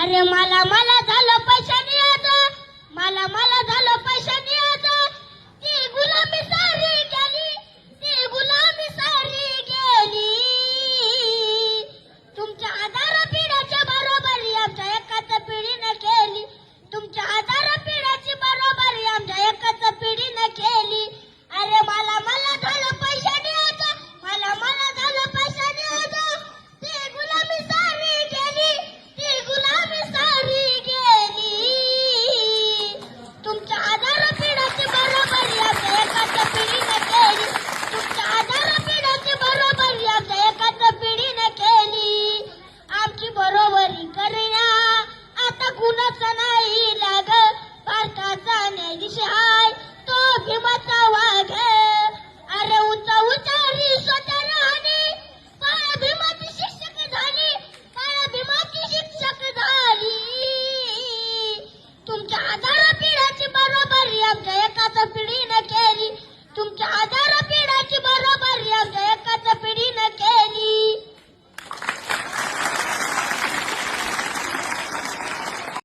अरे मला मला झालं पैशाने याचं, मला झालं पैशाने याचं. ती गुलामी सारी गेली, ती गुलामी सारी गेली. तुमच्या आधार पिढ्याच्या बरोबरी आमच्या एकाच पिढीने केली. तुमच्या आधार पिढ्याची बरोबरी आमच्या एकाच पिढीने केली. अरे मला झालं पैशाने याचं, मला झालं पैशाने याचं. ती गुलामी सारी गेली, ती गुलामी सारी गेली. तुमच्या आधार पिढ्याची बरोबरी आमच्या एकाच पिढीने केली. तुमच्या आधार पिढ्याची बरोबरी आमच्या एकाच पिढीने केली. आमची बरोबरी करूया आता कुणाच नाही लाग. भारताचा न्यायाधीश हाय तो भीमाचा वाघ. अरे उंचा उचारी स्वतः राहणे, काळ्या भीमाची शिक्षक झाली, काळ्या भीमाची शिक्षक झाली. तुमच्या आधार पिढ्याची बरोबरी आमच्या एकाच पिढीने केली. तुमच्या आधार